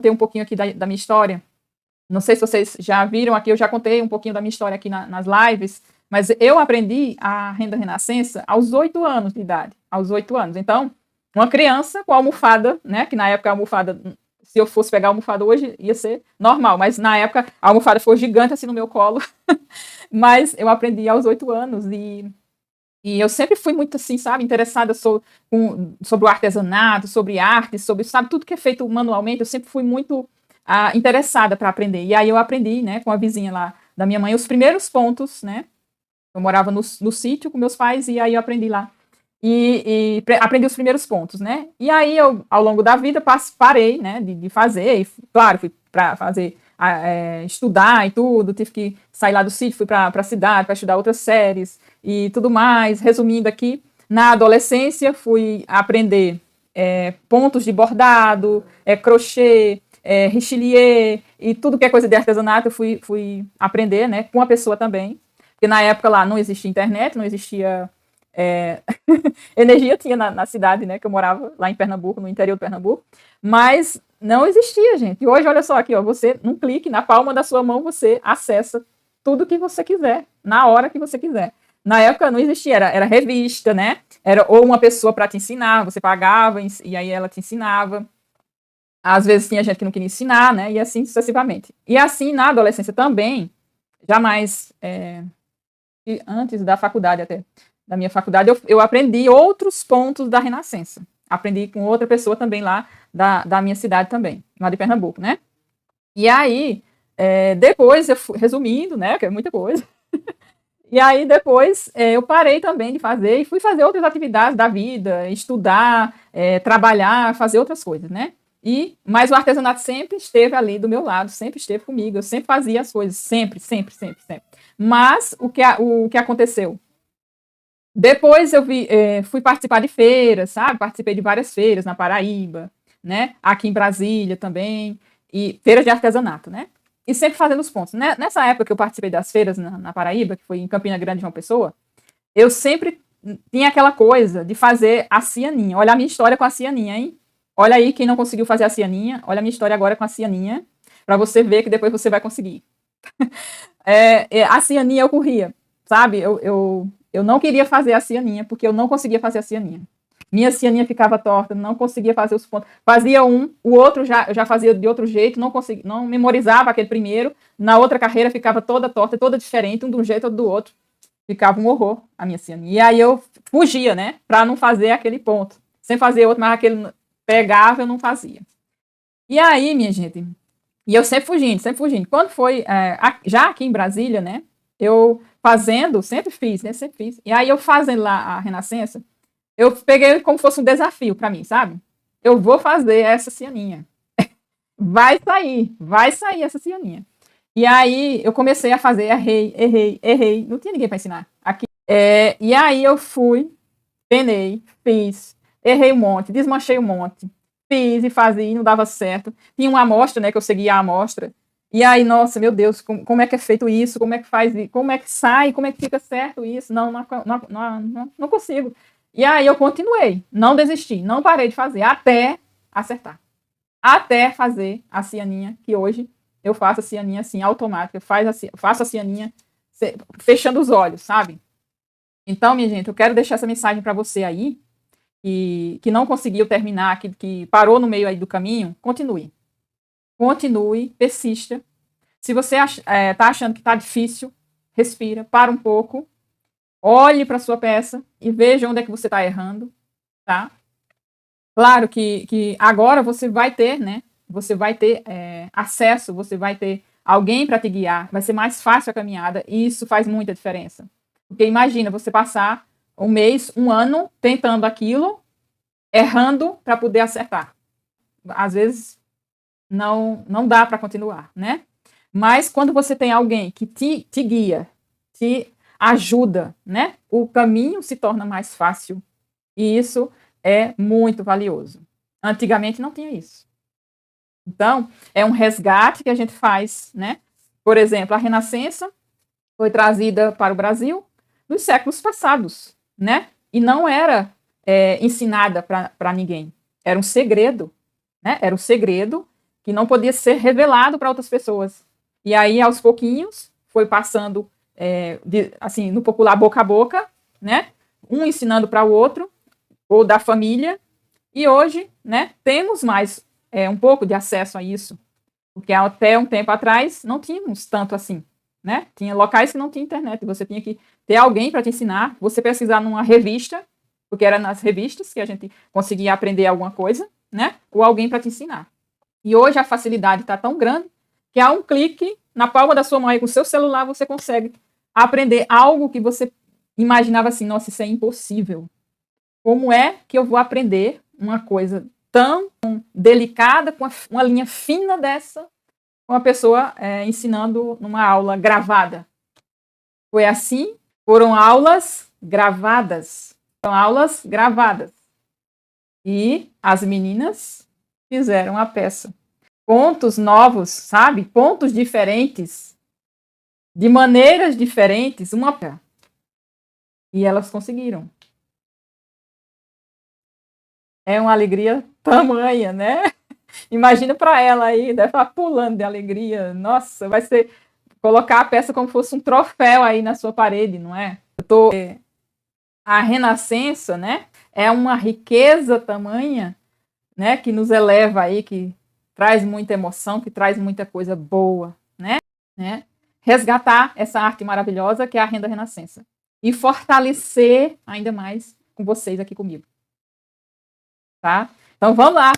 Contei um pouquinho aqui da minha história. Não sei se vocês já viram aqui, eu já contei um pouquinho da minha história aqui nas lives, mas eu aprendi a renda renascença aos 8 anos de idade, aos 8 anos. Então, uma criança com a almofada, né, que na época a almofada, se eu fosse pegar a almofada hoje, ia ser normal, mas na época a almofada foi gigante assim no meu colo, mas eu aprendi aos 8 anos e eu sempre fui muito assim, sabe, interessada sobre o artesanato, sobre arte, sobre, sabe, tudo que é feito manualmente, eu sempre fui muito interessada para aprender. E aí eu aprendi, né, com a vizinha lá da minha mãe, os primeiros pontos, né, eu morava no sítio com meus pais e aí eu aprendi lá. Aprendi os primeiros pontos, né, e aí eu, ao longo da vida, parei, né, de fazer, e claro, fui para fazer, estudar e tudo, tive que sair lá do sítio, fui para a cidade para estudar outras séries, e tudo mais. Resumindo aqui, na adolescência fui aprender pontos de bordado, crochê, richelieu e tudo que é coisa de artesanato eu fui aprender, né, com a pessoa também, porque na época lá não existia internet, não existia energia, tinha na cidade, né, que eu morava lá em Pernambuco, no interior de Pernambuco, mas não existia, gente. E hoje, olha só aqui, ó, você, num clique, na palma da sua mão, você acessa tudo que você quiser, na hora que você quiser. Na época não existia, era revista, né? Era ou uma pessoa para te ensinar, você pagava e aí ela te ensinava. Às vezes tinha gente que não queria ensinar, né? E assim sucessivamente. E assim, na adolescência também, jamais, antes da faculdade até, da minha faculdade, eu aprendi outros pontos da Renascença. Aprendi com outra pessoa também lá da minha cidade também, lá de Pernambuco, né? E aí, depois, resumindo, né? Que é muita coisa. E aí, depois, eu parei também de fazer e fui fazer outras atividades da vida, estudar, trabalhar, fazer outras coisas, né? Mas o artesanato sempre esteve ali do meu lado, sempre esteve comigo, eu sempre fazia as coisas, sempre, sempre, sempre, sempre. Mas o que aconteceu? Depois eu fui participar de feiras, sabe? Participei de várias feiras na Paraíba, né? Aqui em Brasília também, e feiras de artesanato, né? E sempre fazendo os pontos. Né? Nessa época que eu participei das feiras na Paraíba, que foi em Campina Grande, João Pessoa, eu sempre tinha aquela coisa de fazer a cianinha. Olha a minha história com a cianinha, hein? Olha aí quem não conseguiu fazer a cianinha, olha a minha história agora com a cianinha, para você ver que depois você vai conseguir. A cianinha eu corria, sabe? Eu não queria fazer a cianinha, porque eu não conseguia fazer a cianinha. Minha cianinha ficava torta, não conseguia fazer os pontos. Fazia um, o outro já fazia de outro jeito, não memorizava aquele primeiro. Na outra carreira ficava toda torta, toda diferente, um de um jeito, outro do outro. Ficava um horror a minha cianinha. E aí eu fugia, né, para não fazer aquele ponto. Sem fazer outro, mas aquele pegava, eu não fazia. E aí, minha gente, e eu sempre fugindo, sempre fugindo. Quando foi, já aqui em Brasília, né, eu fazendo, sempre fiz, né, sempre fiz. E aí eu fazendo lá a Renascença, eu peguei como fosse um desafio para mim, sabe? Eu vou fazer essa cianinha. Vai sair essa cianinha. E aí eu comecei a fazer, errei. Não tinha ninguém para ensinar. Aqui. E aí eu fui, penei, fiz, errei um monte, desmanchei um monte. Fiz e fazia e não dava certo. Tinha uma amostra, né, que eu seguia a amostra. E aí, nossa, meu Deus, como é que é feito isso? Como é que faz isso? Como é que sai? Como é que fica certo isso? Não consigo. E aí eu continuei, não desisti, não parei de fazer, até acertar. Até fazer a cianinha, que hoje eu faço a cianinha assim, automática, faço a cianinha fechando os olhos, sabe? Então, minha gente, eu quero deixar essa mensagem para você aí, que não conseguiu terminar, que parou no meio aí do caminho, continue. Continue, persista. Se você está achando que está difícil, respira, para um pouco, olhe para a sua peça e veja onde é que você está errando, tá? Claro que agora você vai ter, né? Você vai ter acesso, você vai ter alguém para te guiar, vai ser mais fácil a caminhada e isso faz muita diferença. Porque imagina você passar um mês, um ano tentando aquilo, errando para poder acertar. Às vezes não dá para continuar, né? Mas quando você tem alguém que te guia, te ajuda, né? O caminho se torna mais fácil. E isso é muito valioso. Antigamente não tinha isso. Então, é um resgate que a gente faz, né? Por exemplo, a Renascença foi trazida para o Brasil nos séculos passados, né? E não era ensinada para ninguém. Era um segredo, né? Era um segredo que não podia ser revelado para outras pessoas. E aí, aos pouquinhos, foi passando, assim, no popular boca a boca, né? Um ensinando para o outro, ou da família. E hoje, né, temos mais um pouco de acesso a isso. Porque até um tempo atrás não tínhamos tanto assim, né? Tinha locais que não tinha internet, você tinha que ter alguém para te ensinar, você pesquisar numa revista, porque era nas revistas que a gente conseguia aprender alguma coisa, né? Ou alguém para te ensinar. E hoje a facilidade está tão grande que a um clique na palma da sua mão, com o seu celular, você consegue aprender algo que você imaginava assim, nossa, isso é impossível. Como é que eu vou aprender uma coisa tão delicada, com uma linha fina dessa, com uma pessoa ensinando numa aula gravada? Foi assim, foram aulas gravadas. Foram aulas gravadas. E as meninas fizeram a peça. Pontos novos, sabe? Pontos diferentes, de maneiras diferentes, e elas conseguiram. É uma alegria tamanha, né? Imagina para ela aí, deve estar pulando de alegria. Nossa, vai ser colocar a peça como se fosse um troféu aí na sua parede, não é? A Renascença, né? É uma riqueza tamanha, né? Que nos eleva aí, que traz muita emoção, que traz muita coisa boa, né? Resgatar essa arte maravilhosa que é a Renda Renascença e fortalecer ainda mais com vocês aqui comigo, tá? Então vamos lá.